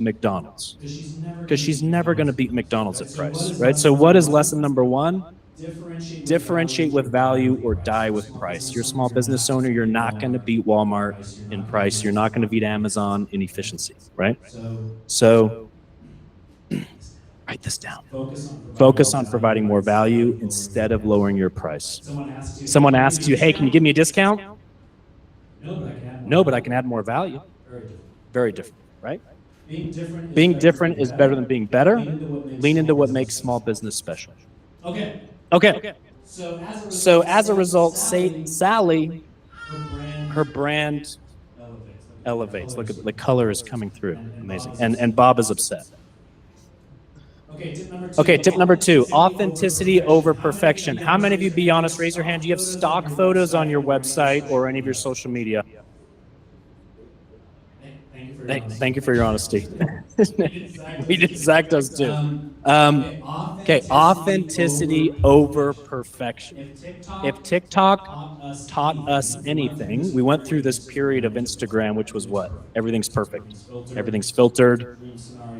McDonald's, because she's never going to beat McDonald's at price, right? So what is lesson number one? Differentiate with value or die with price. You're a small business owner. You're not going to beat Walmart in price. You're not going to beat Amazon in efficiency, right? So write this down. Focus on providing more value instead of lowering your price. Someone asks you, hey, can you give me a discount? No, but I can add more value. Very different, right? Being different is better than being better. Lean into what makes small business special. Okay. So as a result, Sally, her brand elevates. Look at the color is coming through. Amazing. And Bob is upset. Okay, tip number two, authenticity over perfection. How many of you, be honest, raise your hand, do you have stock photos on your website or any of your social media? Thank you for your honesty. Zach does too. Okay, authenticity over perfection. If TikTok taught us anything, we went through this period of Instagram, which was what? Everything's perfect. Everything's filtered,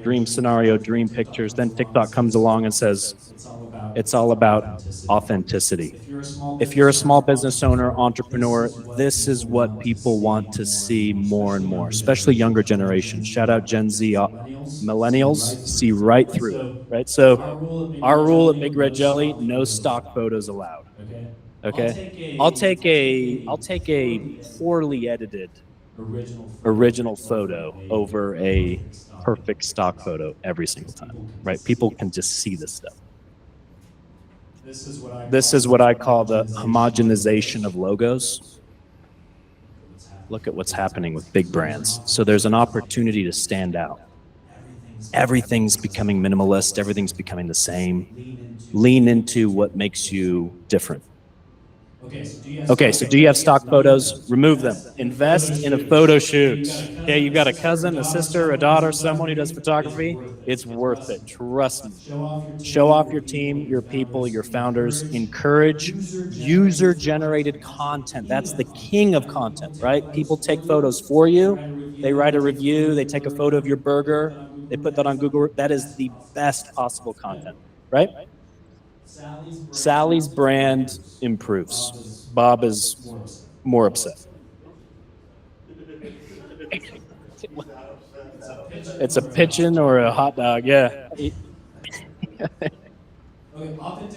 dream scenario, dream pictures. Then TikTok comes along and says, it's all about authenticity. If you're a small business owner, entrepreneur, this is what people want to see more and more, especially younger generations. Shout out Gen Z, millennials, see right through it, right? So our rule at Big Red Jelly, no stock photos allowed. Okay? I'll take a poorly edited original photo over a perfect stock photo every single time, right? People can just see this stuff. This is what I call the homogenization of logos. Look at what's happening with big brands. So there's an opportunity to stand out. Everything's becoming minimalist. Everything's becoming the same. Lean into what makes you different. Okay, so do you have stock photos? Remove them. Invest in a photo shoot. Okay, you've got a cousin, a sister, a daughter, someone who does photography. It's worth it. Trust me. Show off your team, your people, your founders. Encourage user-generated content. That's the king of content, right? People take photos for you. They write a review. They take a photo of your burger. They put that on Google. That is the best possible content, right? Sally's brand improves. Bob is more upset. It's a pigeon or a hot dog, yeah.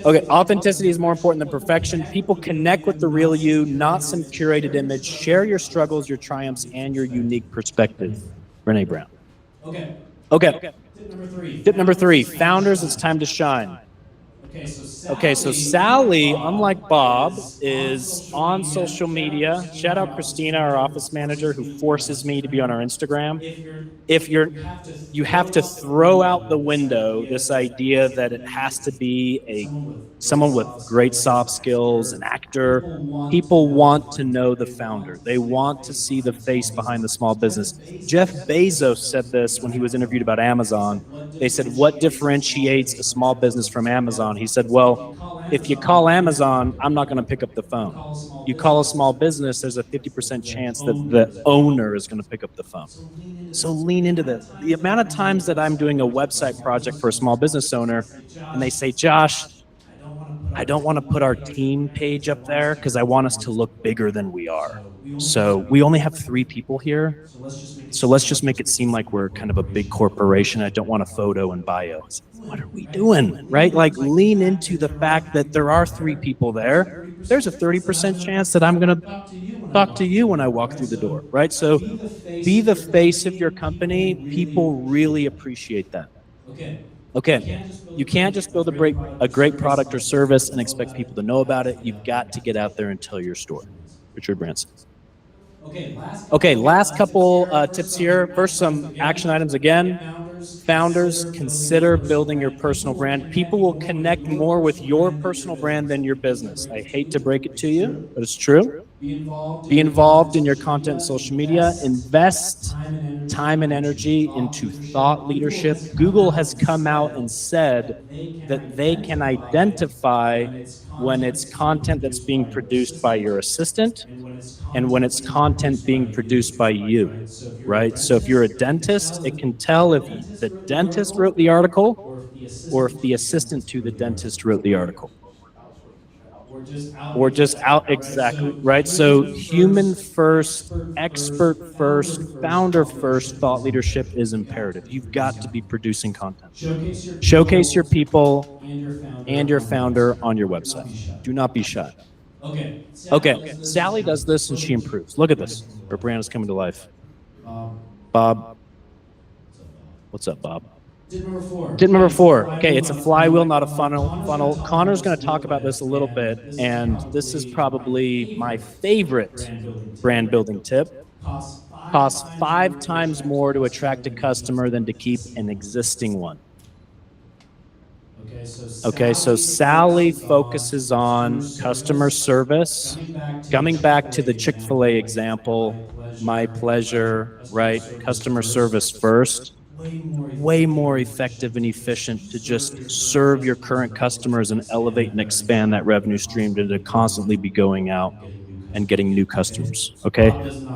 Okay, authenticity is more important than perfection. People connect with the real you, not some curated image. Share your struggles, your triumphs, and your unique perspective. Renee Brown. Okay. Tip number three, founders, it's time to shine. Okay, so Sally, unlike Bob, is on social media. Shout out Christina, our office manager, who forces me to be on our Instagram. You have to throw out the window this idea that it has to be someone with great soft skills, an actor. People want to know the founder. They want to see the face behind the small business. Jeff Bezos said this when he was interviewed about Amazon. They said, what differentiates a small business from Amazon? He said, well, if you call Amazon, I'm not going to pick up the phone. You call a small business, there's a 50% chance that the owner is going to pick up the phone. So lean into this. The amount of times that I'm doing a website project for a small business owner and they say, Josh, I don't want to put our team page up there because I want us to look bigger than we are. So we only have 3 people here. So let's just make it seem like we're kind of a big corporation. I don't want a photo and bio. What are we doing, right? Like lean into the fact that there are 3 people there. There's a 30% chance that I'm going to talk to you when I walk through the door, right? So be the face of your company. People really appreciate that. Okay, you can't just build a great product or service and expect people to know about it. You've got to get out there and tell your story. Richard Branson. Okay, last couple tips here. First, some action items again. Founders, consider building your personal brand. People will connect more with your personal brand than your business. I hate to break it to you, but it's true. Be involved in your content and social media. Invest time and energy into thought leadership. Google has come out and said that they can identify when it's content that's being produced by your assistant and when it's content being produced by you, right? So if you're a dentist, it can tell if the dentist wrote the article or if the assistant to the dentist wrote the article. Or just out, exactly, right? So human first, expert first, founder first thought leadership is imperative. You've got to be producing content. Showcase your people and your founder on your website. Do not be shy. Okay, Sally does this and she improves. Look at this. Her brand is coming to life. Bob. What's up, Bob? Tip number four. Okay, it's a flywheel, not a funnel. Connor's going to talk about this a little bit, and this is probably my favorite brand building tip. Costs 5 times more to attract a customer than to keep an existing one. Okay, so Sally focuses on customer service. Coming back to the Chick-fil-A example, my pleasure, right? Customer service first. Way more effective and efficient to just serve your current customers and elevate and expand that revenue stream to constantly be going out and getting new customers. Okay?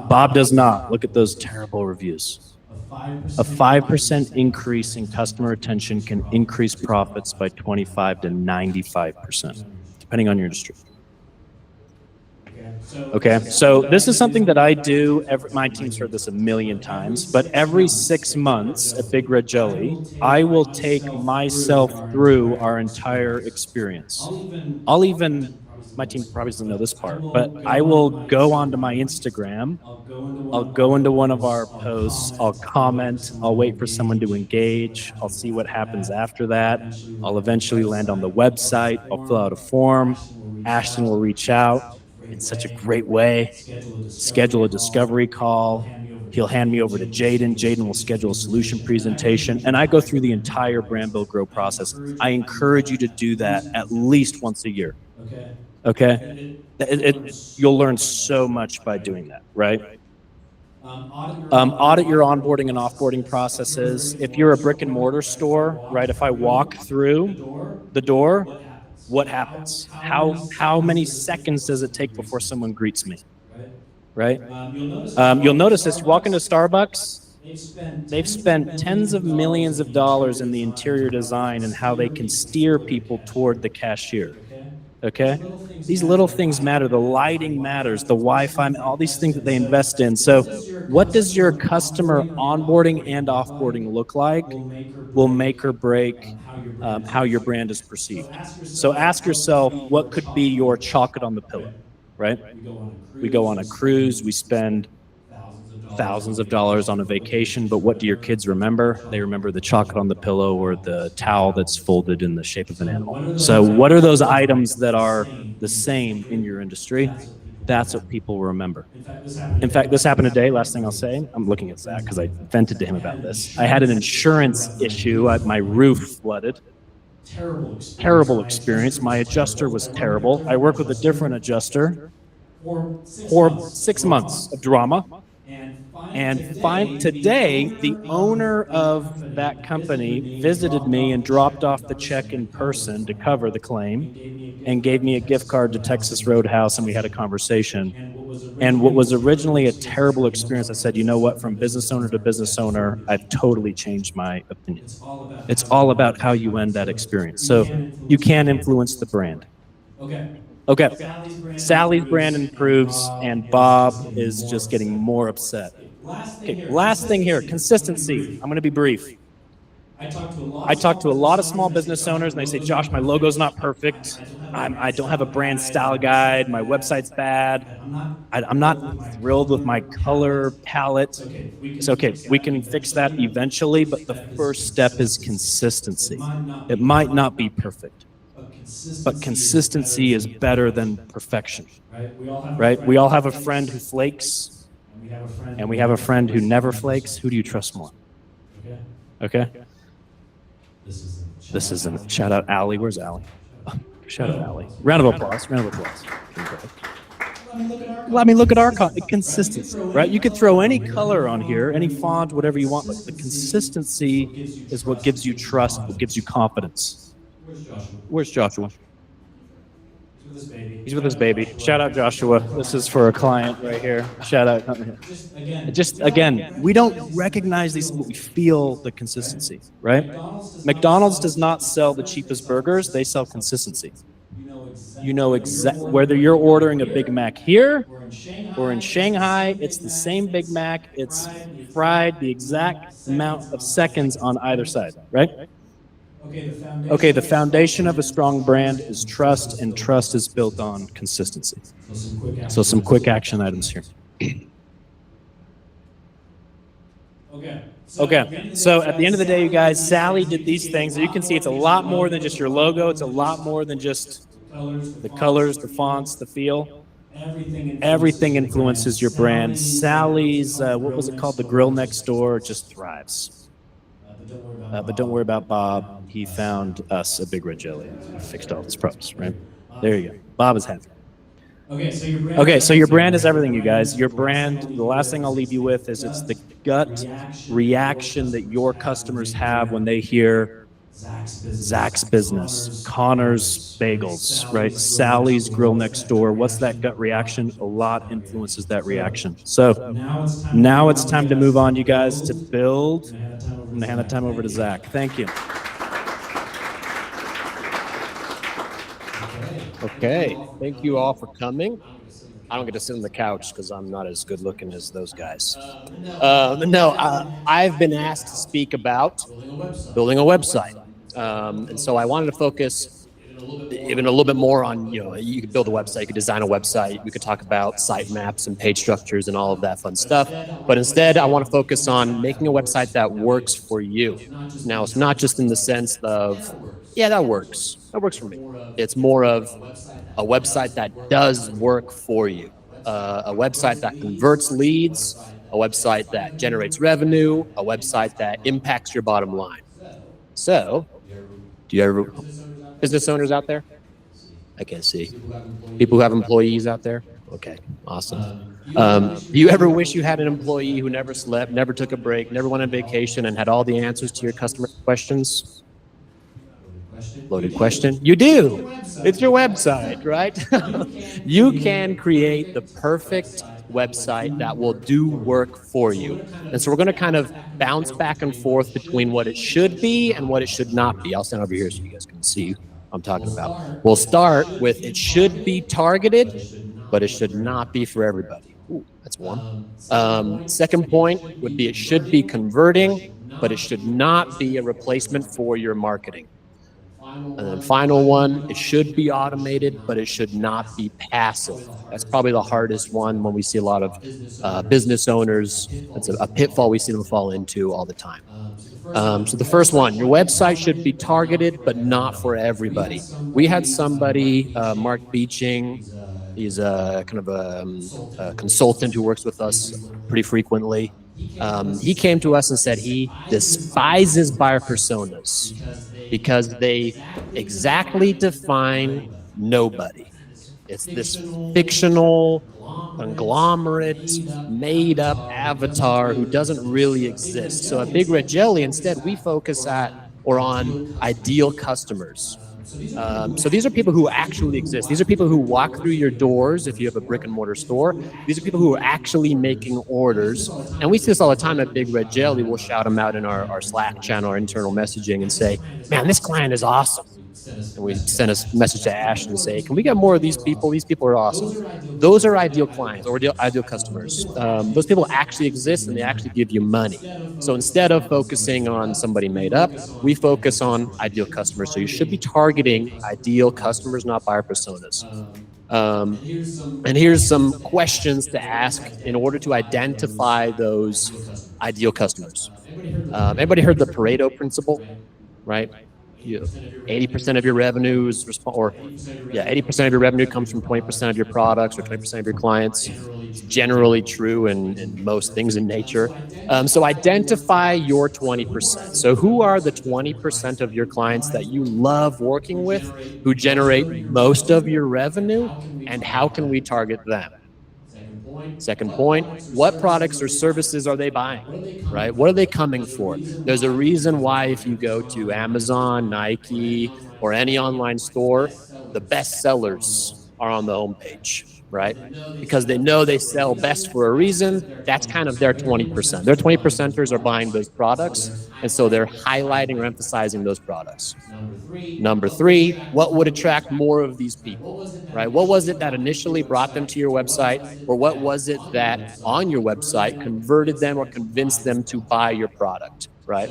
Bob does not. Look at those terrible reviews. A 5% increase in customer retention can increase profits by 25 to 95%, depending on your industry. Okay, so this is something that I do. My team's heard this a million times, but every 6 months at Big Red Jelly, I will take myself through our entire experience. My team probably doesn't know this part, but I will go onto my Instagram. I'll go into one of our posts, I'll comment, I'll wait for someone to engage, I'll see what happens after that. I'll eventually land on the website, I'll fill out a form, Ashton will reach out in such a great way, schedule a discovery call, he'll hand me over to Jaden, Jaden will schedule a solution presentation, and I go through the entire brand build grow process. I encourage you to do that at least once a year, okay? You'll learn so much by doing that, right? Audit your onboarding and offboarding processes. If you're a brick and mortar store, right, if I walk through the door, what happens? How many seconds does it take before someone greets me, right? You'll notice this, you walk into Starbucks, they've spent tens of millions of dollars in the interior design and how they can steer people toward the cashier, okay? These little things matter. The lighting matters, the Wi-Fi, all these things that they invest in. So what does your customer onboarding and offboarding look like will make or break how your brand is perceived. So ask yourself, what could be your chocolate on the pillow, right? We go on a cruise, we spend thousands of dollars on a vacation, but what do your kids remember? They remember the chocolate on the pillow or the towel that's folded in the shape of an animal. So what are those items that are the same in your industry? That's what people remember. In fact, this happened today. Last thing I'll say, I'm looking at Zach because I vented to him about this. I had an insurance issue. My roof flooded. Terrible experience. My adjuster was terrible. I work with a different adjuster for 6 months of drama. And today, the owner of that company visited me and dropped off the check in person to cover the claim and gave me a gift card to Texas Roadhouse, and we had a conversation. And what was originally a terrible experience, I said, you know what, from business owner to business owner, I've totally changed my opinion. It's all about how you end that experience. So you can influence the brand. Okay, Sally's brand improves, and Bob is just getting more upset. Okay, last thing here, consistency. I'm going to be brief. I talk to a lot of small business owners, and they say, Josh, my logo's not perfect. I don't have a brand style guide. My website's bad. I'm not thrilled with my color palette. It's okay, we can fix that eventually, but the first step is consistency. It might not be perfect, but consistency is better than perfection, right? We all have a friend who flakes, and we have a friend who never flakes. Who do you trust more? Okay? This isn't. Shout out Allie. Where's Allie? Oh, shout out Allie. Round of applause. Well, I mean, look at our consistency, right? You could throw any color on here, any font, whatever you want, but the consistency is what gives you trust, what gives you confidence. Where's Joshua? He's with his baby. He's with his baby. Shout out Joshua. This is for a client right here. Shout out. Just again, we don't recognize these, but we feel the consistency, right? McDonald's does not sell the cheapest burgers. They sell consistency. You know exactly whether you're ordering a Big Mac here or in Shanghai, it's the same Big Mac. It's fried the exact amount of seconds on either side, right? Okay, the foundation of a strong brand is trust, and trust is built on consistency. So some quick action items here. Okay, so at the end of the day, you guys, Sally did these things. You can see it's a lot more than just your logo. It's a lot more than just the colors, the fonts, the feel. Everything influences your brand. Sally's, what was it called? The grill next door just thrives. But don't worry about Bob. He found us a Big Red Jelly. He fixed all his problems, right? There you go. Bob is happy. Okay, so your brand is everything, you guys. Your brand, the last thing I'll leave you with is it's the gut reaction that your customers have when they hear Zach's business, Connor's Bagels, right? Sally's Grill Next Door. What's that gut reaction? A lot influences that reaction. So now it's time to move on, you guys, to build. I'm going to hand the time over to Zach. Thank you. Okay, thank you all for coming. I don't get to sit on the couch because I'm not as good looking as those guys. I've been asked to speak about building a website. And so I wanted to focus even a little bit more on, you could build a website, you could design a website, we could talk about site maps and page structures and all of that fun stuff. But instead, I want to focus on making a website that works for you. Now, it's not just in the sense of, yeah, that works. That works for me. It's more of a website that does work for you. A website that converts leads, a website that generates revenue, a website that impacts your bottom line. So, do you ever business owners out there? I can't see. People who have employees out there? Okay, awesome. Do you ever wish you had an employee who never slept, never took a break, never went on vacation, and had all the answers to your customer questions? Loaded question. You do. It's your website, right? You can create the perfect website that will do work for you. And so we're going to kind of bounce back and forth between what it should be and what it should not be. I'll stand over here so you guys can see what I'm talking about. We'll start with it should be targeted, but it should not be for everybody. Ooh, that's one. Second point would be it should be converting, but it should not be a replacement for your marketing. And then final one, it should be automated, but it should not be passive. That's probably the hardest one when we see a lot of business owners. That's a pitfall we see them fall into all the time. So the first one, your website should be targeted, but not for everybody. We had somebody, Mark Beeching, he's kind of a consultant who works with us pretty frequently. He came to us and said he despises buyer personas because they exactly define nobody. It's this fictional, conglomerate, made-up avatar who doesn't really exist. So at Big Red Jelly, instead, we focus on ideal customers. So these are people who actually exist. These are people who walk through your doors if you have a brick and mortar store. These are people who are actually making orders. And we see this all the time at Big Red Jelly. We'll shout them out in our Slack channel, our internal messaging, and say, man, this client is awesome. And we send a message to Ash and say, can we get more of these people? These people are awesome. Those are ideal clients or ideal customers. Those people actually exist and they actually give you money. So instead of focusing on somebody made up, we focus on ideal customers. So you should be targeting ideal customers, not buyer personas. And here's some questions to ask in order to identify those ideal customers. Everybody heard the Pareto principle, right? 80% of your revenues, 80% of your revenue comes from 20% of your products or 20% of your clients. It's generally true in most things in nature. So identify your 20%. So who are the 20% of your clients that you love working with, who generate most of your revenue, and how can we target them? Second point, what products or services are they buying? Right? What are they coming for? There's a reason why if you go to Amazon, Nike, or any online store, the best sellers are on the homepage, right? Because they know they sell best for a reason. That's kind of their 20%. Their 20%ers are buying those products, and so they're highlighting or emphasizing those products. Number three, what would attract more of these people, right? What was it that initially brought them to your website, or what was it that on your website converted them or convinced them to buy your product, right?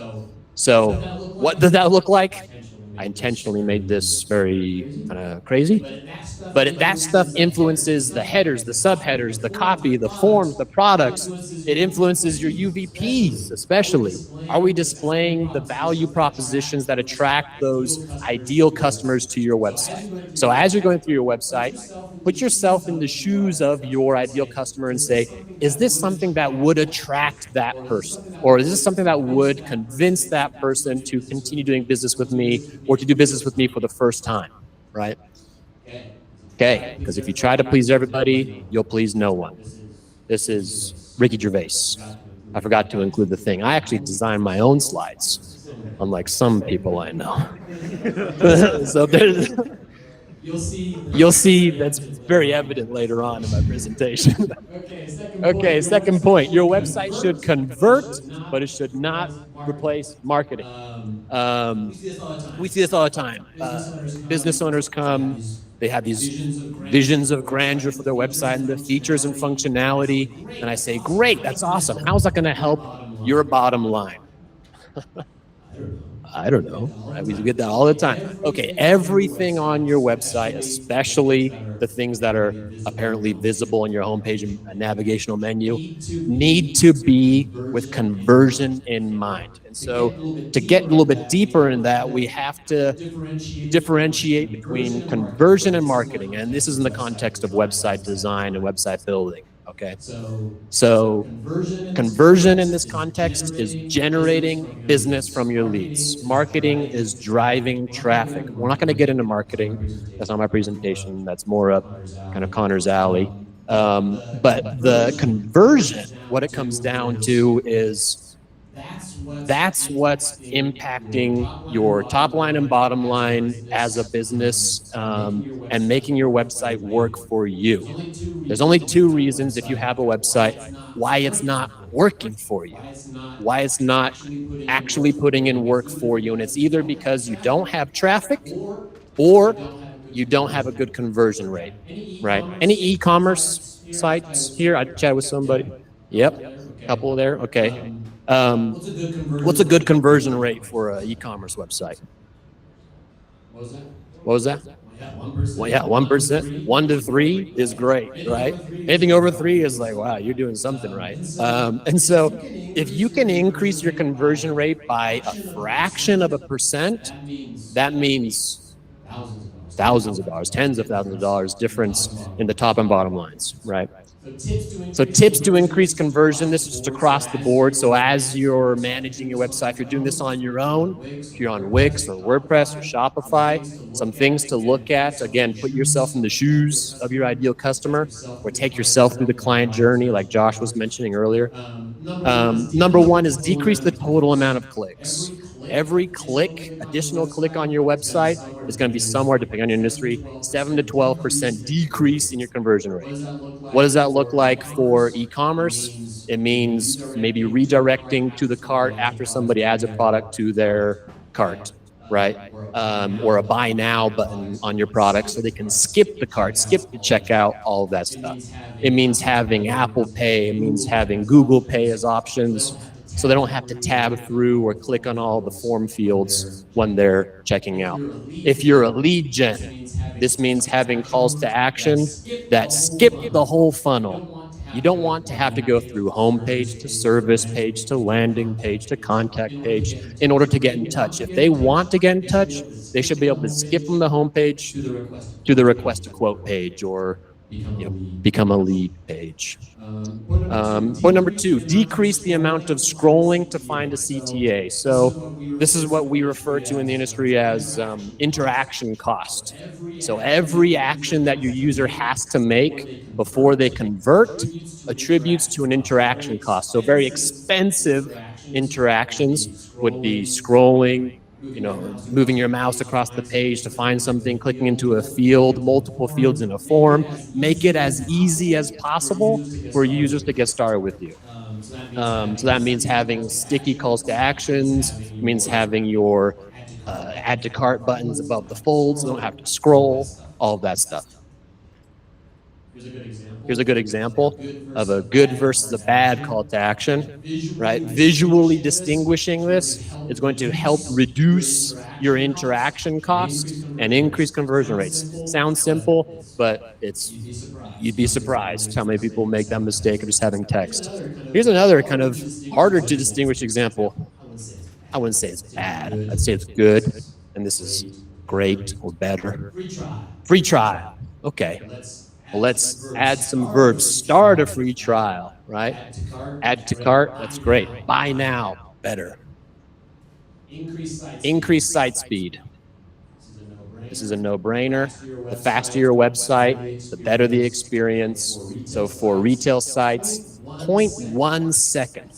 So what does that look like? I intentionally made this very kind of crazy, but that stuff influences the headers, the subheaders, the copy, the forms, the products. It influences your UVPs, especially. Are we displaying the value propositions that attract those ideal customers to your website? So as you're going through your website, put yourself in the shoes of your ideal customer and say, is this something that would attract that person? Or is this something that would convince that person to continue doing business with me or to do business with me for the first time, right? Okay, because if you try to please everybody, you'll please no one. This is Ricky Gervais. I forgot to include the thing. I actually designed my own slides, unlike some people I know. So there's, you'll see that's very evident later on in my presentation. Okay, second point. Your website should convert, but it should not replace marketing. We see this all the time. Business owners come, they have these visions of grandeur for their website and the features and functionality. And I say, great, that's awesome. How is that going to help your bottom line? I don't know. Right? We get that all the time. Okay, everything on your website, especially the things that are apparently visible on your homepage and navigational menu, need to be with conversion in mind. And so to get a little bit deeper in that, we have to differentiate between conversion and marketing. And this is in the context of website design and website building. Okay. So conversion in this context is generating business from your leads. Marketing is driving traffic. We're not going to get into marketing. That's not my presentation. That's more up kind of Connor's alley. But the conversion, what it comes down to is that's what's impacting your top line and bottom line as a business, and making your website work for you. There's only two reasons, if you have a website, why it's not working for you, why it's not actually putting in work for you. And it's either because you don't have traffic or you don't have a good conversion rate, right? Any e-commerce sites here? I chatted with somebody. Yep, a couple there. Okay. What's a good conversion rate for an e-commerce website? What was that? Well, yeah, 1%. 1 to 3 is great, right? Anything over 3 is like, wow, you're doing something right. And so if you can increase your conversion rate by a fraction of a percent, that means thousands of dollars, tens of thousands of dollars difference in the top and bottom lines, right? So tips to increase conversion, this is just across the board. So as you're managing your website, if you're doing this on your own, if you're on Wix or WordPress or Shopify, some things to look at. Again, put yourself in the shoes of your ideal customer, or take yourself through the client journey like Josh was mentioning earlier. Number one is decrease the total amount of clicks. Every additional click on your website is going to be somewhere, depending on your industry, 7 to 12% decrease in your conversion rate. What does that look like for e-commerce? It means maybe redirecting to the cart after somebody adds a product to their cart, right? Or a buy now button on your product so they can skip the cart, skip the checkout, all of that stuff. It means having Apple Pay. It means having Google Pay as options, so they don't have to tab through or click on all the form fields when they're checking out. If you're a lead gen, this means having calls to action that skip the whole funnel. You don't want to have to go through homepage to service page to landing page to contact page in order to get in touch. If they want to get in touch, they should be able to skip from the homepage to the request a quote page or become a lead page. Point number two, decrease the amount of scrolling to find a CTA. So this is what we refer to in the industry as interaction cost. So every action that your user has to make before they convert attributes to an interaction cost. So very expensive interactions would be scrolling, moving your mouse across the page to find something, clicking into a field, multiple fields in a form. Make it as easy as possible for users to get started with you. So that means having sticky calls to actions, it means having your add to cart buttons above the folds, so you don't have to scroll, all of that stuff. Here's a good example of a good versus a bad call to action, right? Visually distinguishing this is going to help reduce your interaction cost and increase conversion rates. Sounds simple, but you'd be surprised how many people make that mistake of just having text. Here's another kind of harder to distinguish example. I wouldn't say it's bad. I'd say it's good, and this is great or better. Free trial. Okay. Well, let's add some verbs. Start a free trial, right? Add to cart, that's great. Buy now, better. Increase site speed. This is a no-brainer. The faster your website, the better the experience. So for retail sites, 0.1 second.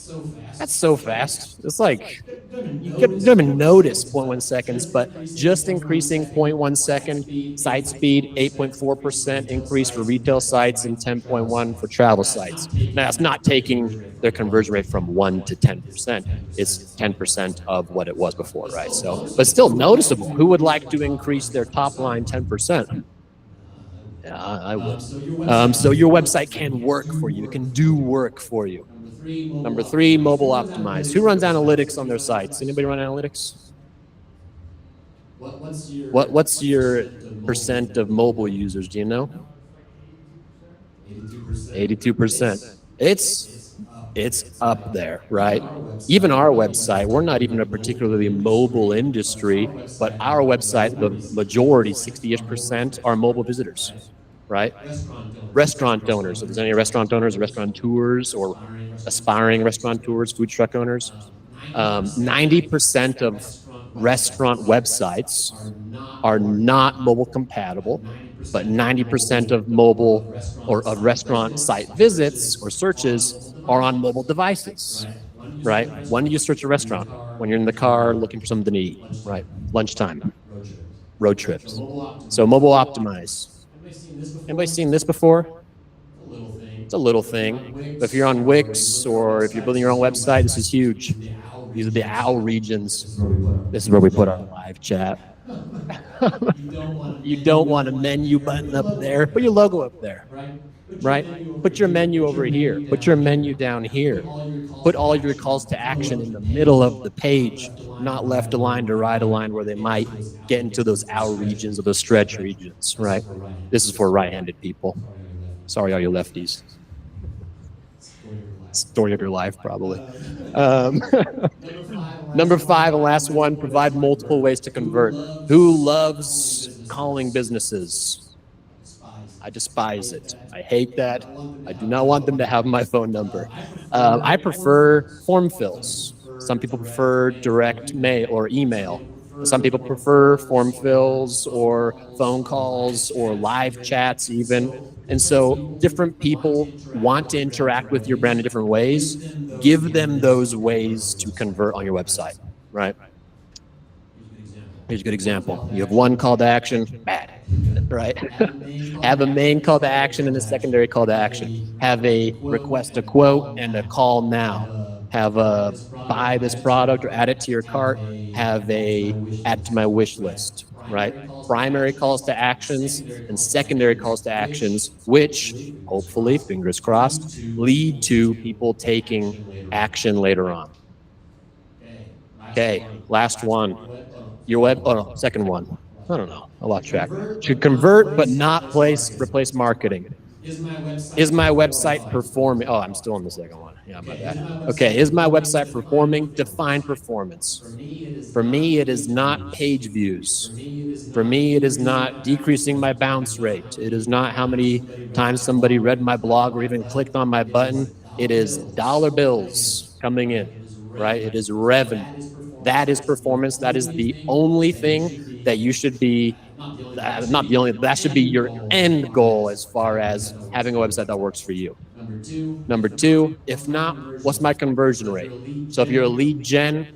That's so fast. It's like, you don't even notice 0.1 seconds, but just increasing 0.1 second site speed, 8.4% increase for retail sites and 10.1 for travel sites. Now, that's not taking their conversion rate from 1 to 10%. It's 10% of what it was before, right? So, but still noticeable. Who would like to increase their top line 10%? Yeah, I would. So your website can work for you. It can do work for you. Number three, mobile optimized. Who runs analytics on their sites? Anybody run analytics? What's your percent of mobile users? Do you know? 82%. It's up there, right? Even our website, we're not even a particularly mobile industry, but our website, the majority, 60-ish%, are mobile visitors, right? Restaurant owners. So if there's any restaurant owners, restaurateurs, or aspiring restaurateurs, food truck owners, 90% of restaurant websites are not mobile compatible, but 90% of mobile or of restaurant site visits or searches are on mobile devices, right? When do you search a restaurant? When you're in the car looking for something to eat, right? Lunchtime, road trips. So mobile optimize. Anybody seen this before? It's a little thing. But if you're on Wix or if you're building your own website, this is huge. These are the OWL regions. This is where we put our live chat. You don't want a menu button up there. Put your logo up there, right? Put your menu over here. Put your menu down here. Put all your calls to action in the middle of the page, not left aligned or right aligned where they might get into those OWL regions or those stretch regions, right? This is for right-handed people. Sorry, all you lefties. Story of your life, probably. Number five and last one, provide multiple ways to convert. Who loves calling businesses? I despise it. I hate that. I do not want them to have my phone number. I prefer form fills. Some people prefer direct mail or email. Some people prefer form fills or phone calls or live chats even. And so different people want to interact with your brand in different ways. Give them those ways to convert on your website, right? Here's a good example. You have one call to action, bad, right? Have a main call to action and a secondary call to action. Have a request a quote and a call now. Have a buy this product or add it to your cart. Have a add to my wish list, right? Primary calls to actions and secondary calls to actions, which hopefully, fingers crossed, lead to people taking action later on. Okay, last one. Your web, oh no, second one. I don't know, I lost track. Should convert but not replace marketing. Is my website performing? Oh, I'm still on the second one. Yeah, my bad. Okay, is my website performing? Define performance. For me, it is not page views. For me, it is not decreasing my bounce rate. It is not how many times somebody read my blog or even clicked on my button. It is dollar bills coming in, right? It is revenue. That is performance. That is the only thing that you should be, not the only, that should be your end goal as far as having a website that works for you. Number two, if not, what's my conversion rate? So if you're a lead gen,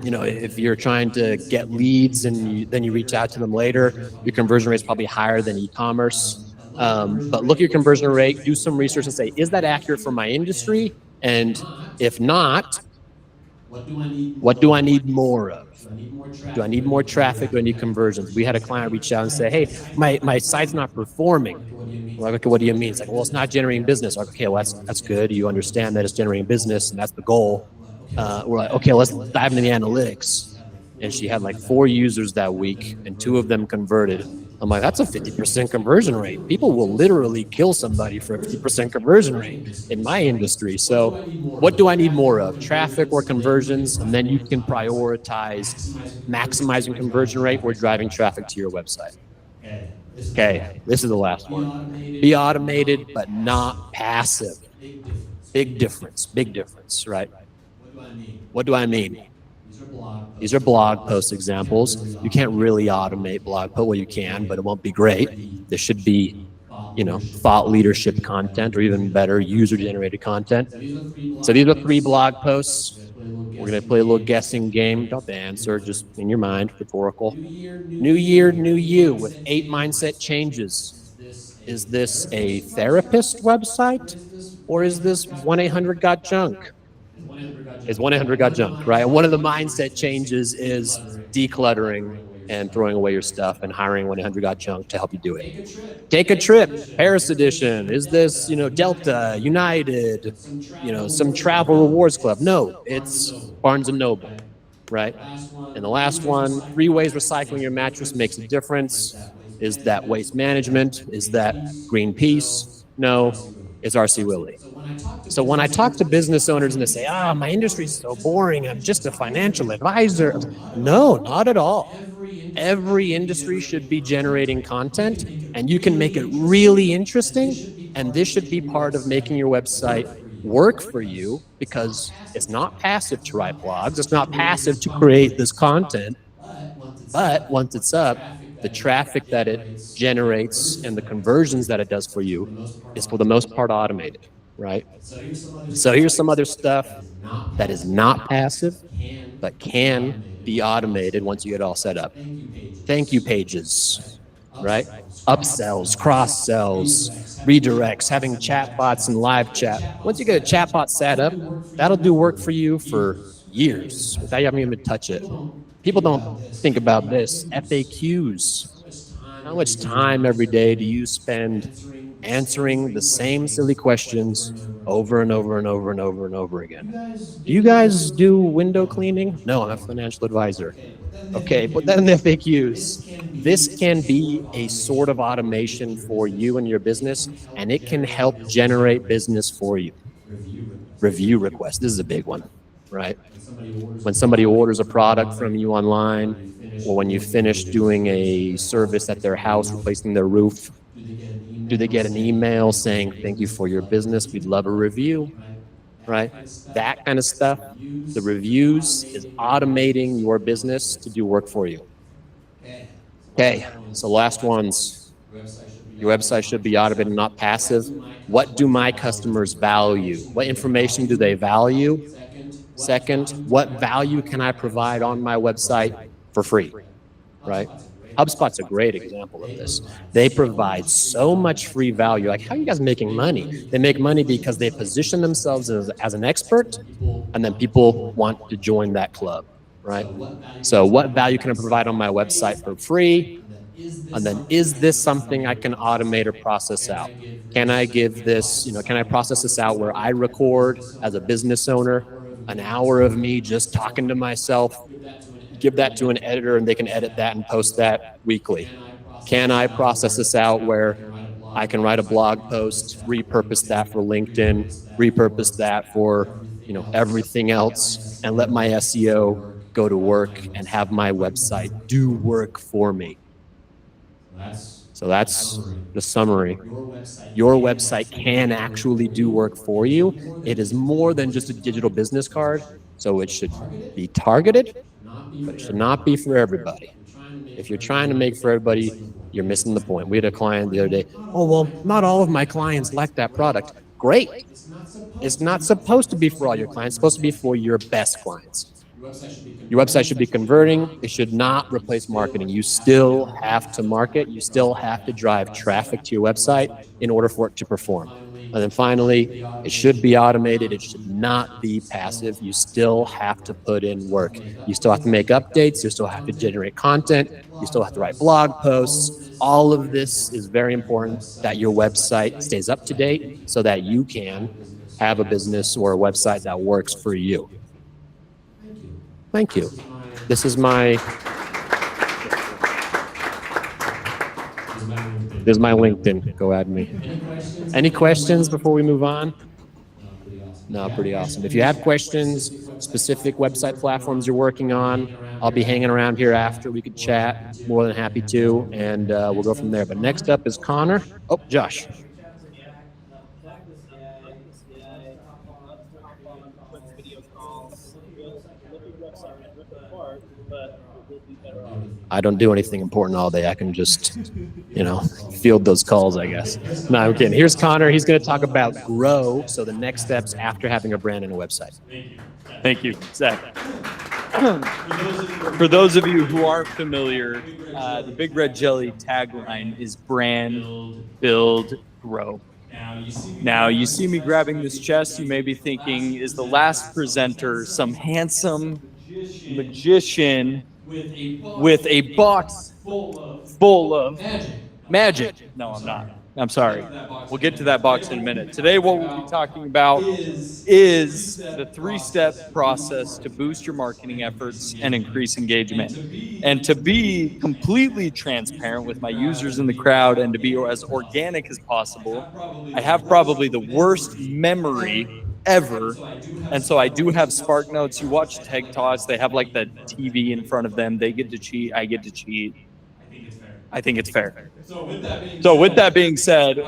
if you're trying to get leads and then you reach out to them later, your conversion rate is probably higher than e-commerce. But look at your conversion rate, do some research and say, is that accurate for my industry? And if not, what do I need more of? Do I need more traffic? Do I need conversions? We had a client reach out and say, hey, my site's not performing. We're like, okay, what do you mean? It's like, well, it's not generating business. We're like, okay, well, that's good. You understand that it's generating business and that's the goal. We're like, okay, let's dive into the analytics. And she had like 4 users that week and 2 of them converted. I'm like, that's a 50% conversion rate. People will literally kill somebody for a 50% conversion rate in my industry. So what do I need more of? Traffic or conversions? And then you can prioritize maximizing conversion rate or driving traffic to your website. Okay, this is the last one. Be automated, but not passive. Big difference, right? What do I mean? These are blog post examples. You can't really automate blog post. Well, you can, but it won't be great. There should be, thought leadership content or even better, user-generated content. So these are 3 blog posts. We're going to play a little guessing game. Don't have to answer, just in your mind, rhetorical. New year, new you with 8 mindset changes. Is this a therapist website or is this 1-800-GOT-JUNK? Is 1-800-GOT-JUNK, right? And one of the mindset changes is decluttering and throwing away your stuff and hiring 1-800-GOT-JUNK to help you do it. Take a trip, Paris edition. Is this, Delta, United, some travel rewards club? No, it's Barnes & Noble, right? And the last one, 3 ways recycling your mattress makes a difference. Is that waste management? Is that Greenpeace? No, it's RC Willey. So when I talk to business owners and they say, my industry is so boring, I'm just a financial advisor. No, not at all. Every industry should be generating content and you can make it really interesting. And this should be part of making your website work for you because it's not passive to write blogs. It's not passive to create this content. But once it's up, the traffic that it generates and the conversions that it does for you is for the most part automated, right? So here's some other stuff that is not passive, but can be automated once you get it all set up. Thank you pages, right? Upsells, cross sells, redirects, having chatbots and live chat. Once you get a chatbot set up, that'll do work for you for years without you having to even touch it. People don't think about this. FAQs. How much time every day do you spend answering the same silly questions over and over and over and over and over again? Do you guys do window cleaning? No, I'm a financial advisor. Okay, put that in the FAQs. This can be a sort of automation for you and your business, and it can help generate business for you. Review requests. This is a big one, right? When somebody orders a product from you online, or when you finish doing a service at their house, replacing their roof, do they get an email saying, thank you for your business, we'd love a review, right? That kind of stuff. The reviews is automating your business to do work for you. Okay, so last ones. Your website should be automated, not passive. What do my customers value? What information do they value? Second, what value can I provide on my website for free, right? HubSpot's a great example of this. They provide so much free value. Like, how are you guys making money? They make money because they position themselves as an expert, and then people want to join that club, right? So what value can I provide on my website for free? And then is this something I can automate or process out? Can I give this, can I process this out where I record as a business owner an hour of me just talking to myself, give that to an editor and they can edit that and post that weekly? Can I process this out where I can write a blog post, repurpose that for LinkedIn, repurpose that for, everything else, and let my SEO go to work and have my website do work for me. So that's the summary. Your website can actually do work for you. It is more than just a digital business card. So it should be targeted, but it should not be for everybody. If you're trying to make for everybody, you're missing the point. We had a client the other day. Oh, well, not all of my clients like that product. Great. It's not supposed to be for all your clients. It's supposed to be for your best clients. Your website should be converting. It should not replace marketing. You still have to market. You still have to drive traffic to your website in order for it to perform. And then finally, it should be automated. It should not be passive. You still have to put in work. You still have to make updates. You still have to generate content. You still have to write blog posts. All of this is very important that your website stays up to date so that you can have a business or a website that works for you. Thank you. This is my LinkedIn. Go add me. Any questions before we move on? No, pretty awesome. If you have questions, specific website platforms you're working on, I'll be hanging around here after. We could chat. More than happy to, and we'll go from there. But next up is Connor. Oh, Josh. I don't do anything important all day. I can just, field those calls, I guess. No, I'm kidding. Here's Connor. He's going to talk about grow. So the next steps after having a brand and a website. Thank you, Zach. For those of you who aren't familiar, the Big Red Jelly tagline is brand, build, grow. Now, you see me grabbing this chest, you may be thinking, is the last presenter some handsome magician with a box full of magic? No, I'm not. I'm sorry. We'll get to that box in a minute. Today, what we'll be talking about is the three-step process to boost your marketing efforts and increase engagement. And to be completely transparent with my users in the crowd and to be as organic as possible, I have probably the worst memory ever. And so I do have Spark Notes. You watch Tech Talks, they have like the TV in front of them. They get to cheat. I get to cheat. I think it's fair. So with that being said,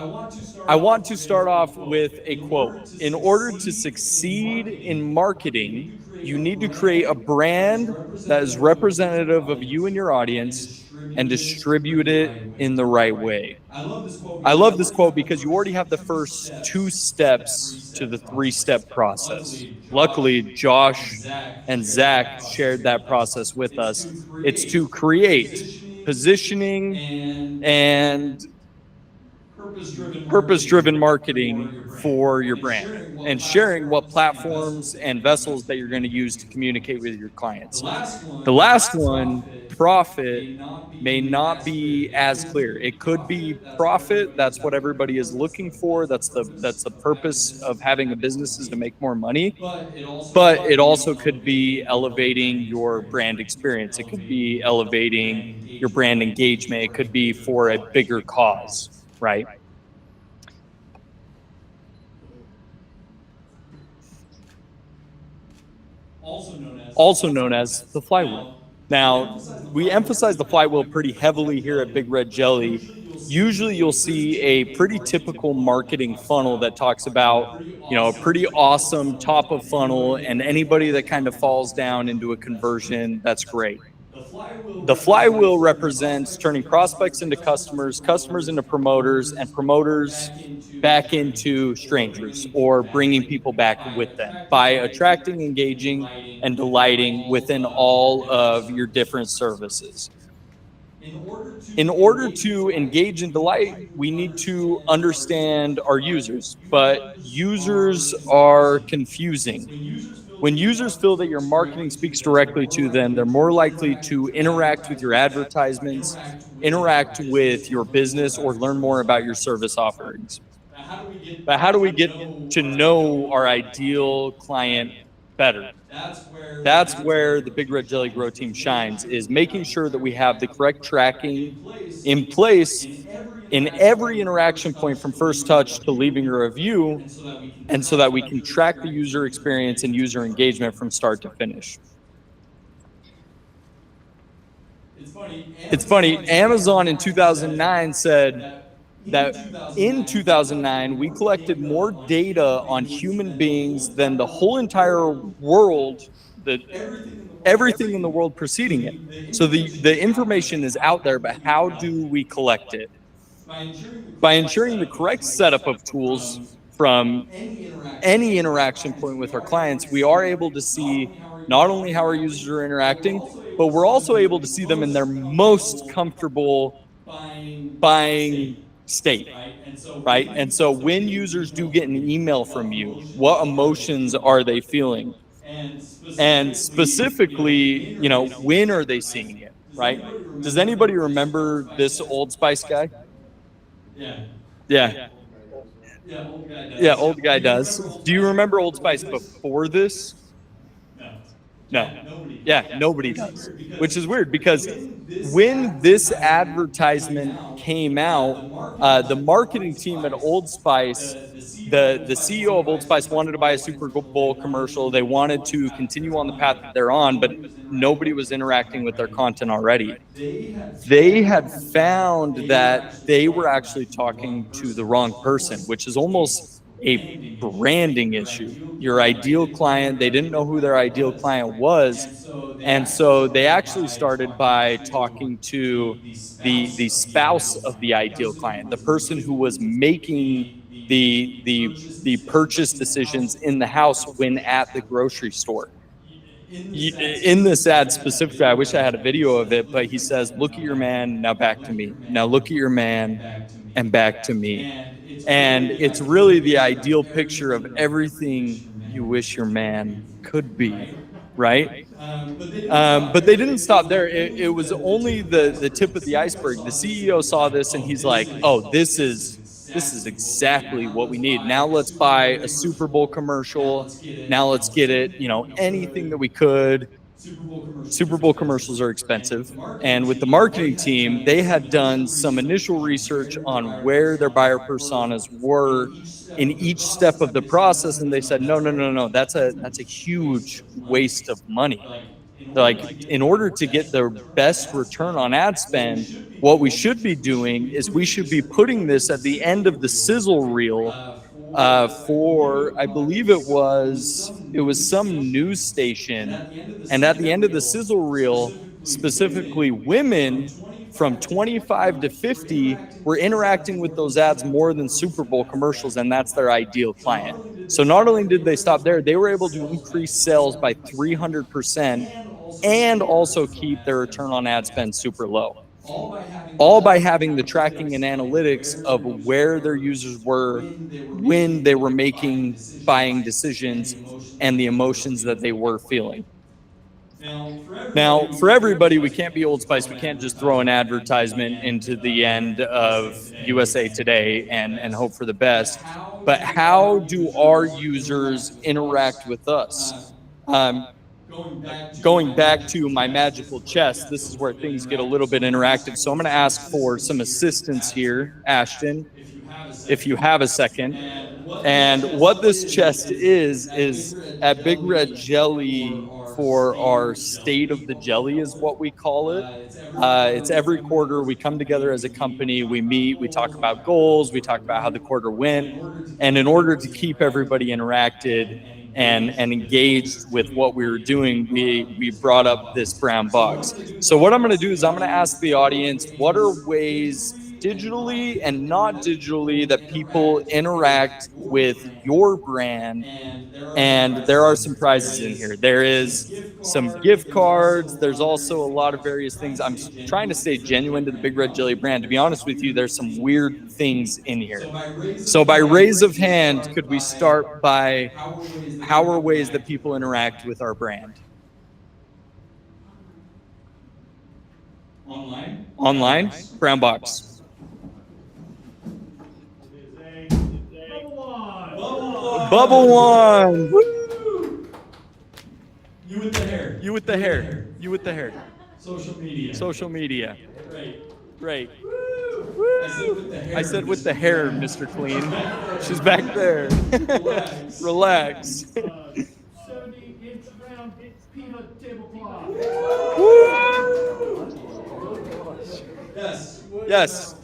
I want to start off with a quote. In order to succeed in marketing, you need to create a brand that is representative of you and your audience and distribute it in the right way. I love this quote because you already have the first two steps to the three-step process. Luckily, Josh and Zach shared that process with us. It's to create positioning and purpose-driven marketing for your brand and sharing what platforms and vessels that you're going to use to communicate with your clients. The last one, profit, may not be as clear. It could be profit. That's what everybody is looking for. That's the purpose of having a business, is to make more money. But it also could be elevating your brand experience. It could be elevating your brand engagement. It could be for a bigger cause, right? Also known as the flywheel. Now, we emphasize the flywheel pretty heavily here at Big Red Jelly. Usually you'll see a pretty typical marketing funnel that talks about, a pretty awesome top of funnel, and anybody that kind of falls down into a conversion, that's great. The flywheel represents turning prospects into customers, customers into promoters, and promoters back into strangers, or bringing people back with them by attracting, engaging, and delighting within all of your different services. In order to engage and delight, we need to understand our users, but users are confusing. When users feel that your marketing speaks directly to them, they're more likely to interact with your advertisements, interact with your business, or learn more about your service offerings. But how do we get to know our ideal client better? That's where the Big Red Jelly Grow team shines, is making sure that we have the correct tracking in place in every interaction point from first touch to leaving a review, and so that we can track the user experience and user engagement from start to finish. It's funny, Amazon in 2009 said that in 2009, we collected more data on human beings than the whole entire world, everything in the world preceding it. So the information is out there, but how do we collect it? By ensuring the correct setup of tools from any interaction point with our clients, we are able to see not only how our users are interacting, but we're also able to see them in their most comfortable buying state, right? And so when users do get an email from you, what emotions are they feeling? And specifically, when are they seeing it, right? Does anybody remember this Old Spice guy? Yeah. Yeah. Yeah, old guy does. Yeah, old guy does. Do you remember Old Spice before this? No. No. Nobody. Yeah, nobody does. Which is weird because when this advertisement came out, the marketing team at Old Spice, the CEO of Old Spice wanted to buy a Super Bowl commercial. They wanted to continue on the path that they're on, but nobody was interacting with their content already. They had found that they were actually talking to the wrong person, which is almost a branding issue. Your ideal client, they didn't know who their ideal client was. And so they actually started by talking to the spouse of the ideal client, the person who was making the purchase decisions in the house when at the grocery store. In this ad specifically, I wish I had a video of it, but he says, "Look at your man, now back to me. Now look at your man, and back to me." And it's really the ideal picture of everything you wish your man could be, right? But they didn't stop there. It was only the tip of the iceberg. The CEO saw this and he's like, "Oh, this is exactly what we need. Now let's buy a Super Bowl commercial. Now let's get it, anything that we could." Super Bowl commercials are expensive. And with the marketing team, they had done some initial research on where their buyer personas were in each step of the process. And they said, no, no, no, no, that's a huge waste of money. They're like, in order to get the best return on ad spend, what we should be doing is we should be putting this at the end of the sizzle reel for, I believe it was some news station. And at the end of the sizzle reel, specifically women from 25 to 50 were interacting with those ads more than Super Bowl commercials, and that's their ideal client. So not only did they stop there, they were able to increase sales by 300% and also keep their return on ad spend super low. All by having the tracking and analytics of where their users were when they were making buying decisions and the emotions that they were feeling. Now, for everybody, we can't be Old Spice. We can't just throw an advertisement into the end of USA Today and hope for the best. But how do our users interact with us? Going back to my magical chest, this is where things get a little bit interactive. So I'm going to ask for some assistance here, Ashton, if you have a second. And what this chest is at Big Red Jelly, for our State of the Jelly is what we call it. It's every quarter we come together as a company, we meet, we talk about goals, we talk about how the quarter went. And in order to keep everybody interacted and engaged with what we were doing, we brought up this brown box. So what I'm going to do is I'm going to ask the audience, what are ways digitally and not digitally that people interact with your brand? And there are some prizes in here. There is some gift cards. There's also a lot of various things. I'm trying to stay genuine to the Big Red Jelly brand. To be honest with you, there's some weird things in here. So by raise of hand, could we start by how are ways that people interact with our brand? Online, brown box. Bubble one. Woo! You with the hair. You with the hair. You with the hair. Social media. Social media. Great. Great. Woo! I said with the hair, Mr. Clean. She's back there. Relax. 70-inch round peanut tablecloth. Yes. Yes.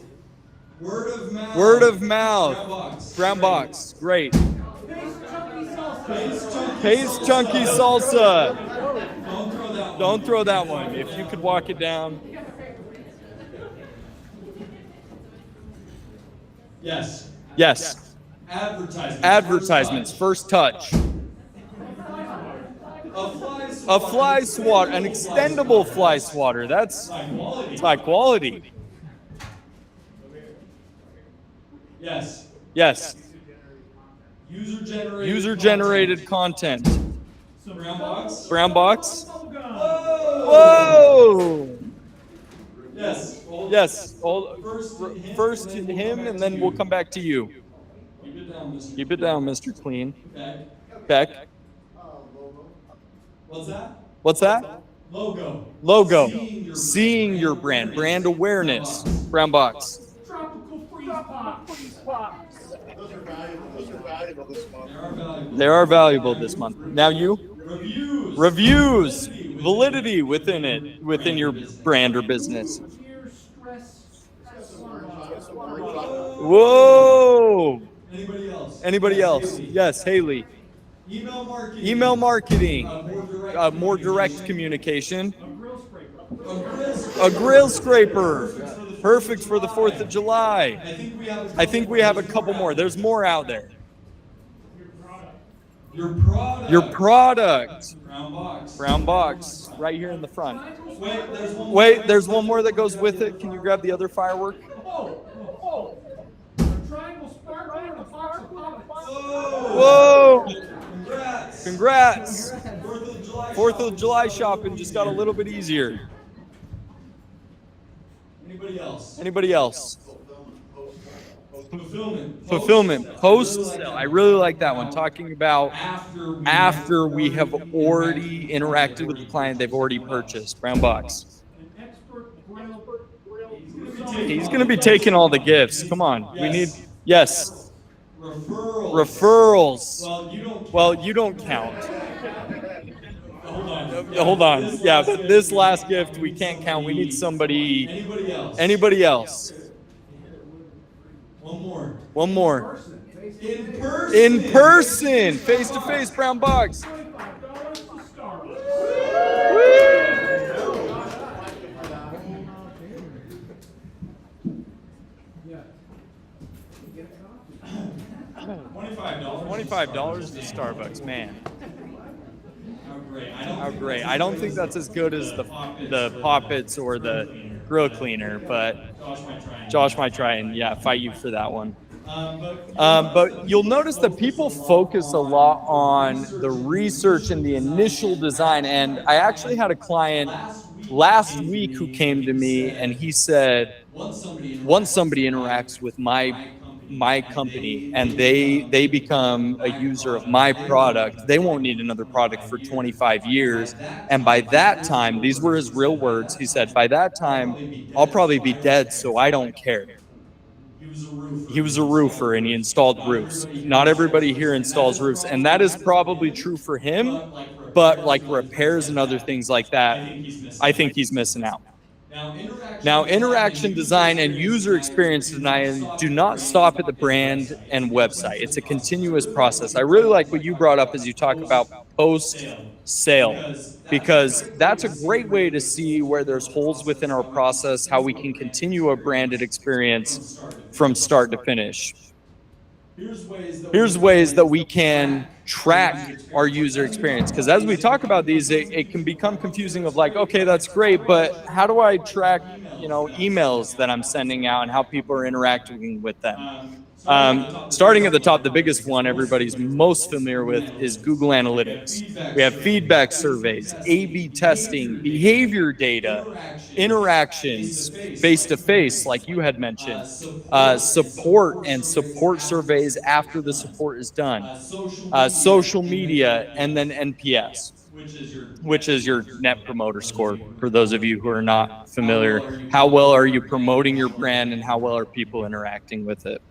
Word of mouth. Word of mouth. Brown box. Brown box. Great. Paste Paste chunky salsa. Don't throw that one. Don't throw that one. If you could walk it down. Yes. Yes. Advertisements. Advertisements. First touch. A fly swatter. An extendable fly swatter. That's high quality. Yes. Yes. User Generated content. Brown box. Brown box. Whoa. Whoa. Yes. Yes. First him, and then we'll come back to you. Keep it down, Mr. Keep it down, Mr. Clean. Beck. Beck. What's that? What's that? Logo. Logo. Seeing your brand. Brand awareness. Brown box. Tropical freeze pops. Those are valuable this month. They are valuable this month. Now you? Reviews. Reviews. Validity within it, within your brand or business. Whoa. Anybody else? Yes, Haley. Email marketing. Email marketing. More direct More direct communication. A A grill scraper. Perfect for the 4th of July. I think we have a couple more. There's more out there. Your product. Brown box. Brown box. Right here in the front. Wait, There's one more that goes with it. Can you grab the other firework? Triangle sparkler and a box of poppets. Whoa! Congrats. Congrats. 4th 4th of July shopping just got a little bit easier. Anybody else? Anybody else? Fulfillment. Fulfillment. Post. I really like that one. Talking about after we have already interacted with the client, they've already purchased. Brown box. He's going to be taking all the gifts. Come on. We need, yes. Referrals. Well, you don't count. Hold on. Yeah, but this last gift we can't count. We need somebody. Anybody else? Anybody else? One more. One more. In In person. Face to face. Brown box. $25 to Starbucks, man. How great. I don't think that's as good as the poppets or the grill cleaner, but Josh might try and fight you for that one. But you'll notice that people focus a lot on the research and the initial design. And I actually had a client last week who came to me and he said, once somebody interacts with my company and they become a user of my product, they won't need another product for 25 years. And by that time, these were his real words. He said, by that time, I'll probably be dead, so I don't care. He was a roofer and he installed roofs. Not everybody here installs roofs. And that is probably true for him, but like repairs and other things like that, I think he's missing out. Now, interaction design and user experience design do not stop at the brand and website. It's a continuous process. I really like what you brought up as you talk about post-sale, because that's a great way to see where there's holes within our process, how we can continue a branded experience from start to finish. Here's ways that we can track our user experience, because as we talk about these, it can become confusing of like, okay, that's great, but how do I track, emails that I'm sending out and how people are interacting with them? Starting at the top, the biggest one everybody's most familiar with is Google Analytics. We have feedback surveys, A/B testing, behavior data, interactions, face-to-face, like you had mentioned, support and support surveys after the support is done, social media, and then NPS. which is your net promoter score. For those of you who are not familiar, how well are you promoting your brand and how well are people interacting with it?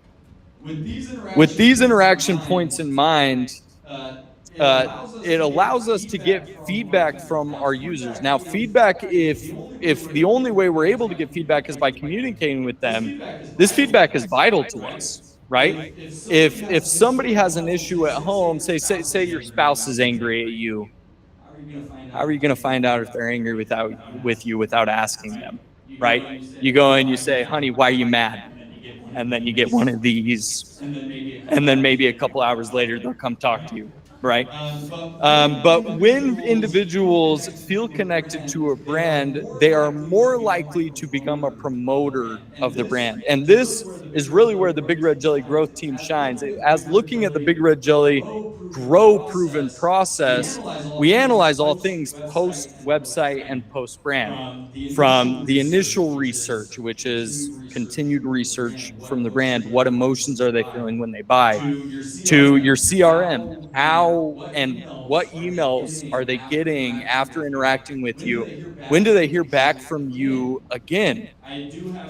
With these interaction points in mind, it allows us to get feedback from our users. Now, feedback, if the only way we're able to get feedback is by communicating with them, this feedback is vital to us, right? If somebody has an issue at home, say your spouse is angry at you, how are you going to find out if they're angry with you without asking them, right? You go and you say, honey, why are you mad? And then you get one of these, and then maybe a couple hours later they'll come talk to you, right? But when individuals feel connected to a brand, they are more likely to become a promoter of the brand. And this is really where the Big Red Jelly growth team shines. As looking at the Big Red Jelly grow proven process, we analyze all things post website and post brand, from the initial research, which is continued research from the brand. What emotions are they feeling when they buy? To your CRM, how and what emails are they getting after interacting with you? When do they hear back from you again?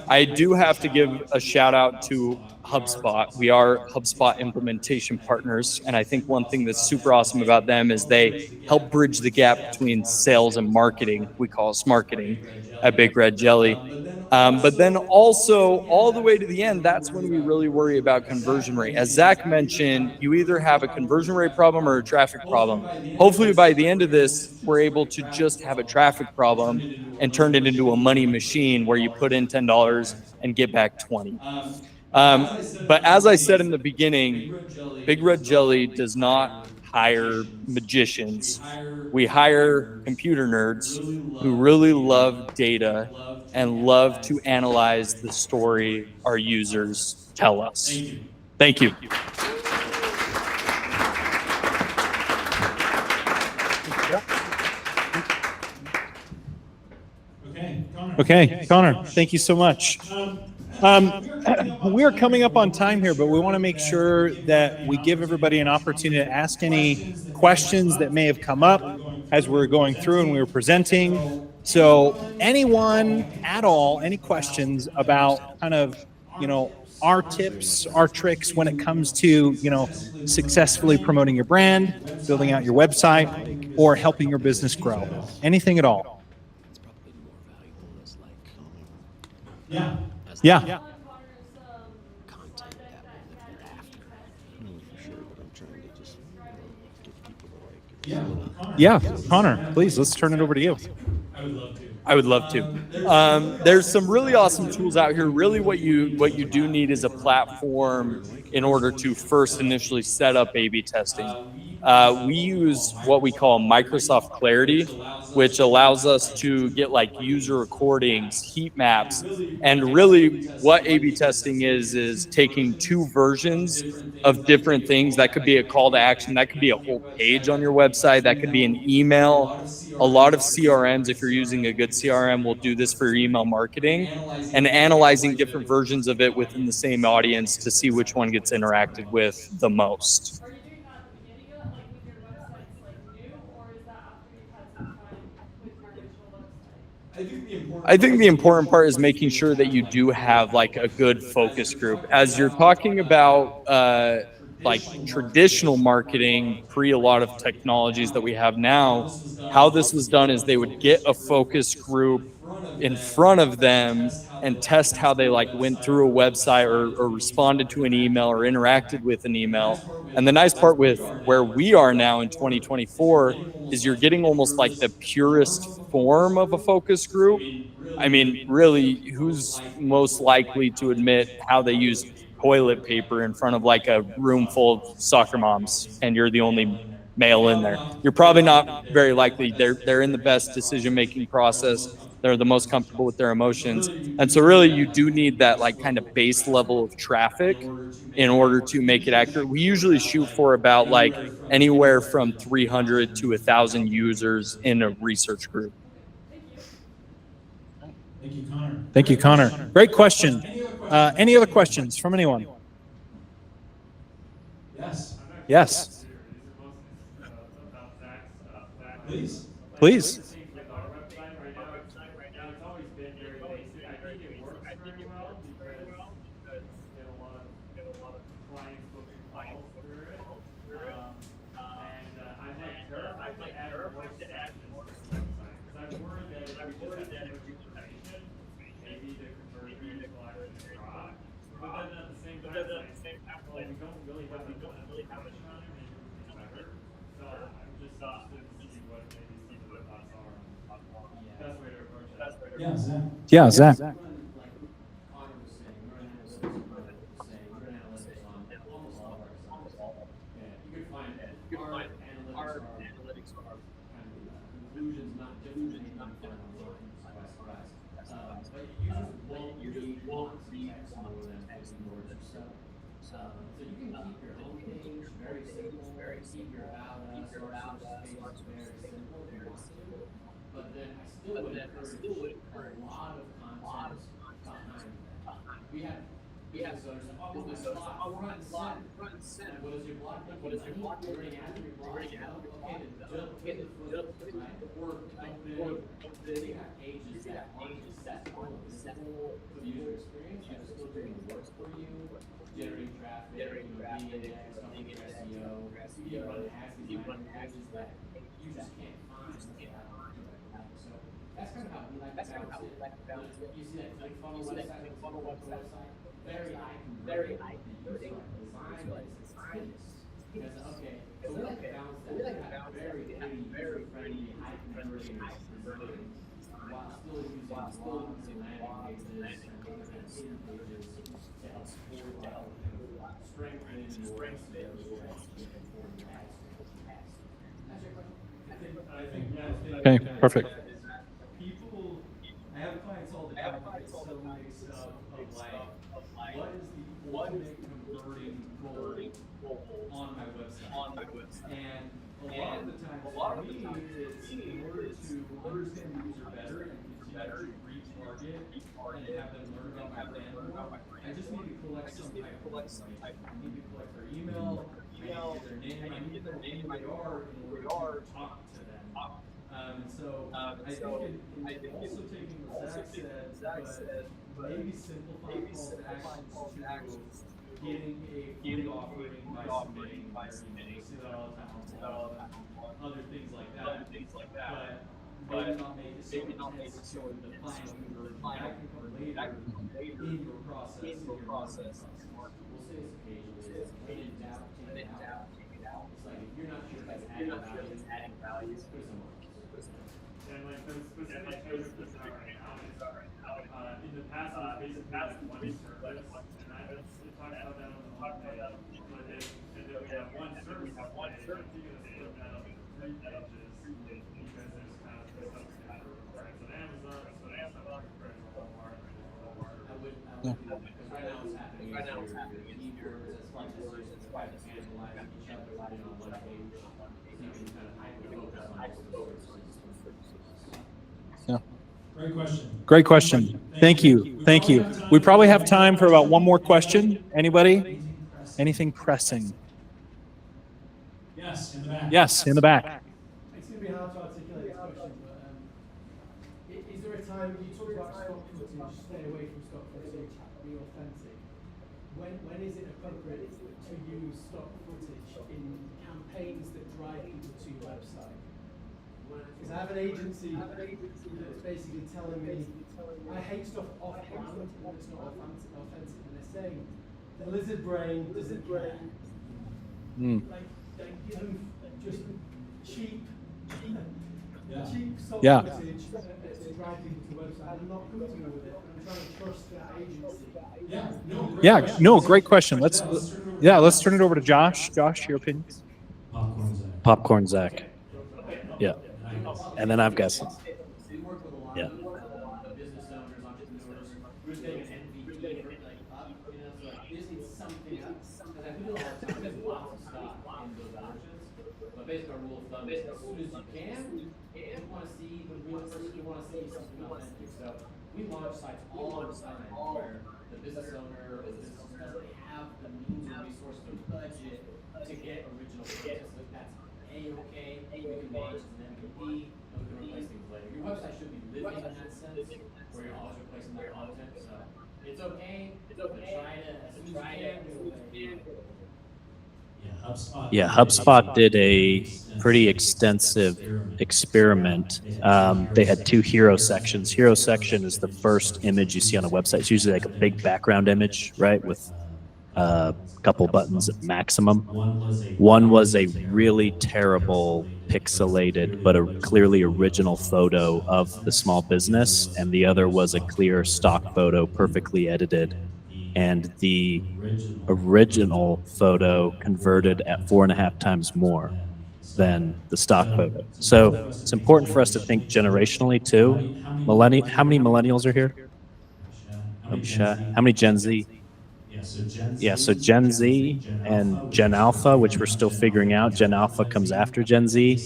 I do have to give a shout out to HubSpot. We are HubSpot implementation partners. And I think one thing that's super awesome about them is they help bridge the gap between sales and marketing. We call us marketing at Big Red Jelly. But then also all the way to the end, that's when we really worry about conversion rate. As Zach mentioned, you either have a conversion rate problem or a traffic problem. Hopefully by the end of this, we're able to just have a traffic problem and turn it into a money machine where you put in $10 and get back 20. But as I said in the beginning, Big Red Jelly does not hire magicians. We hire computer nerds who really love data and love to analyze the story our users tell us. Thank you. Okay, Connor, thank you so much. We are coming up on time here, but we want to make sure that we give everybody an opportunity to ask any questions that may have come up as we're going through and we were presenting. So anyone at all, any questions about kind of, our tips, our tricks when it comes to, successfully promoting your brand, building out your website, or helping your business grow? Anything at all? Yeah. Yeah, Connor, please, let's turn it over to you. I would love to. There's some really awesome tools out here. Really what you do need is a platform in order to first initially set up A/B testing. We use what we call Microsoft Clarity, which allows us to get like user recordings, heat maps, and really what A/B testing is taking two versions of different things. That could be a call to action, that could be a whole page on your website, that could be an email. A lot of CRMs, if you're using a good CRM, will do this for your email marketing, and analyzing different versions of it within the same audience to see which one gets interacted with the most. Are you doing that at the beginning of it, like when your website's like new, or is that after you've had some time with your original website? I think the important part is making sure that you do have like a good focus group. As you're talking about like traditional marketing pre a lot of technologies that we have now, how this was done is they would get a focus group in front of them and test how they like went through a website or responded to an email or interacted with an email. And the nice part with where we are now in 2024 is you're getting almost like the purest form of a focus group. I mean, really, who's most likely to admit how they use toilet paper in front of like a room full of soccer moms and you're the only male in there? You're probably not very likely. They're in the best decision-making process. They're the most comfortable with their emotions. And so really you do need that like kind of base level of traffic in order to make it accurate. We usually shoot for about like anywhere from 300 to 1,000 users in a research group. Thank you, Connor. Great question. Any other questions from anyone? Yes. Please. Things with our website right now, it's always been very basic. I think it works very well because we get a lot of clients booking calls through it. I'm like terrified to add more sections to the website because I'm worried that if we just have too much information, maybe the conversion will actually drop. But then at the same time, it's like, well, we don't really have a ton of information on it. Maybe we can do better. So I'm just interested to see what maybe some of the thoughts are on the best way to approach it. Yeah, Zach. Yeah, Zach. Run, like Connor was saying, run analytics, Connor was saying, run analytics on almost all of our sites. Yeah, you could find our analytics are kind of conclusions not different than anything you find online, surprise, surprise. But users won't read lots of text more than 50 words or so. So you can keep your homepage very simple, keep your about us, our sources page very simple if you want to. But then I still would encourage a lot of content behind that. We have business owners say, oh, well, my blog, front and center. What is your blog making money? You're running after your blog? No? Okay, then don't put the foot, right? Or don't put it anywhere. Then you have pages that aren't accessible and visible for the user experience. You're still doing the work for you, generating traffic, being indexed, helping your SEO. You run ads, these landing pages that you just can't find without direct link. So that's kind of how we like to balance it. You see that ClickFunnels website, very eye converting. The user design is finished. Because okay, so we like to balance that. We like to have very user friendly, high converting design while still using blogs and landing pages and other kind of hidden pages to help support strengthen your SEO strategy for your ad strategy. That's your question. Okay, perfect. People, I have clients all the time that get so mixed up of like, what is the ultimate converting goal on my website? And a lot of the times for me, it's in order to understand the user better and continue to retarget and have them learn about my brand more. I just need to collect some type of information. I need to collect their email, I need to get their name, I need to know who they are in order to talk to them. And so I think in also taking what Zach said, but maybe simplifying call to actions to getting a free offering by submitting their email. You see that all the time on blog and other things like that. But maybe not make it so intense to the final conversion. That can come later in your process, in your marketing process. We'll say this occasionally, is when in doubt, take it out. It's like if you're not sure if that's adding value, put it somewhere else. And like the specific case that's not right now is, in the past it was basically like one service, and it talks about that on the homepage, but and then we have one service page, I'm thinking of splitting that up into 3 pages, because there's kind of stuff to do for friends on Amazon, so stuff for friends on Walmart, I would do that, because right now what's happening is your keywords, as much as you're trying to cannibalize each other right on one page, so you can kind of hyper-focus on just those services. Yeah. Great question. Great question. Thank you. Thank you. We probably have time for about one more question. Anybody? Anything pressing? Yes, in the back. Yes, in the back. It's going to be hard to articulate this question, but is there a time you talk about stock footage, stay away from stock footage, be authentic? When is it appropriate to use stock footage in campaigns that drive people to your website? Because I have an agency that's basically telling me, I hate stuff off-brand and it's not authentic, and they're saying, the lizard brain doesn't care. Like give them just cheap stock footage to drive people to the website. I'm not comfortable with it, and I'm trying to trust that agency. Yeah, great question. Let's turn it over to Josh. Josh, your opinions? Popcorn Zach. Yeah. And then I've got some. We work with a lot of business owners, entrepreneurs, who's getting an MVP for like up, so like this needs something up. Because I do it all the time, there's lots of stock in those versions. But basically our rule of thumb is as soon as you can, you want to see the real person, you want to see something authentic. So we launch sites all the time where the business owner or the business doesn't have the means or resources or budget to get original content. So that's A-okay, we can launch as an MVP, and we can replace things later. Your website should be living in that sense, where you're always replacing that content, so it's okay, but try to, as soon as you can, move away. Yeah, HubSpot did a pretty extensive experiment. They had two hero sections. Hero section is the first image you see on a website. It's usually like a big background image, right, with a couple buttons at maximum. One was a really terrible pixelated but a clearly original photo of the small business, and the other was a clear stock photo, perfectly edited. And the original photo converted at 4.5 times more than the stock photo. So it's important for us to think generationally too. How many millennials are here? How many Gen Z? Yeah, so Gen Z and Gen Alpha, which we're still figuring out. Gen Alpha comes after Gen Z.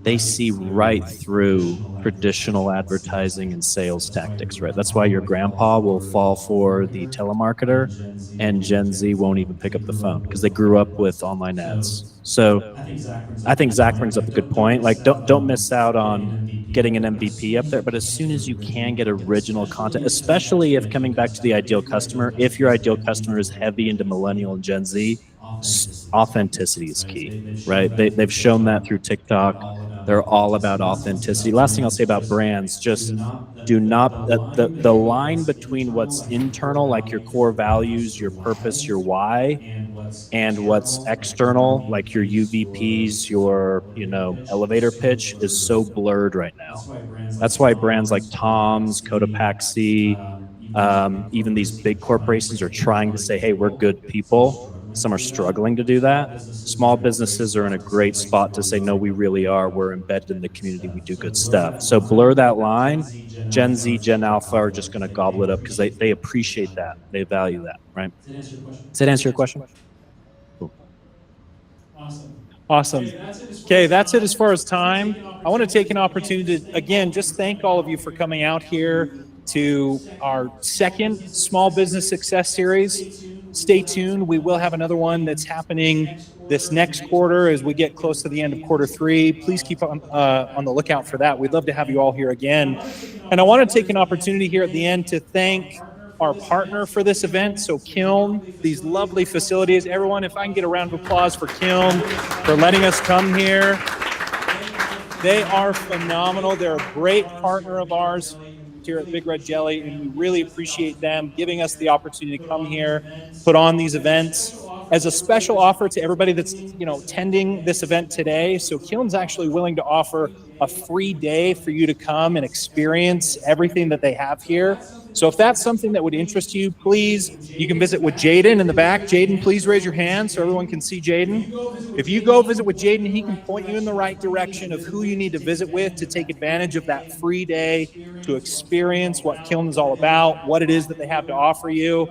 They see right through traditional advertising and sales tactics, right? That's why your grandpa will fall for the telemarketer and Gen Z won't even pick up the phone because they grew up with online ads. So I think Zach brings up a good point. Like, don't miss out on getting an MVP up there, but as soon as you can get original content, especially if coming back to the ideal customer, if your ideal customer is heavy into millennial and Gen Z, authenticity is key, right? They've shown that through TikTok. They're all about authenticity. Last thing I'll say about brands, just do not, the line between what's internal, like your core values, your purpose, your why, and what's external, like your UVPs, your, elevator pitch, is so blurred right now. That's why brands like Tom's, Cotopaxi, even these big corporations are trying to say, hey, we're good people. Some are struggling to do that. Small businesses are in a great spot to say, no, we really are. We're embedded in the community. We do good stuff. So blur that line. Gen Z, Gen Alpha are just going to gobble it up because they appreciate that. They value that, right? Does that answer your question? Awesome. Okay, that's it as far as time. I want to take an opportunity to, again, just thank all of you for coming out here to our second Small Business Success Series. Stay tuned. We will have another one that's happening this next quarter as we get close to the end of quarter 3. Please keep on the lookout for that. We'd love to have you all here again. And I want to take an opportunity here at the end to thank our partner for this event, so Kiln, these lovely facilities. Everyone, if I can get a round of applause for Kiln for letting us come here. They are phenomenal. They're a great partner of ours here at Big Red Jelly, and we really appreciate them giving us the opportunity to come here, put on these events. As a special offer to everybody that's attending this event today, so Kiln's actually willing to offer a free day for you to come and experience everything that they have here. So if that's something that would interest you, please, you can visit with Jaden in the back. Jaden, please raise your hand so everyone can see Jaden. If you go visit with Jaden, he can point you in the right direction of who you need to visit with to take advantage of that free day to experience what Kiln is all about, what it is that they have to offer you.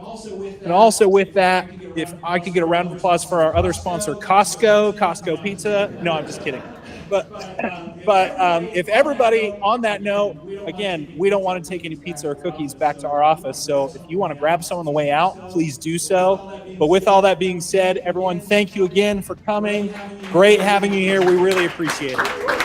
And also with that, if I could get a round of applause for our other sponsor, Costco Pizza. No, I'm just kidding. But if everybody, on that note, again, we don't want to take any pizza or cookies back to our office. So if you want to grab some on the way out, please do so. But with all that being said, everyone, thank you again for coming. Great having you here. We really appreciate it.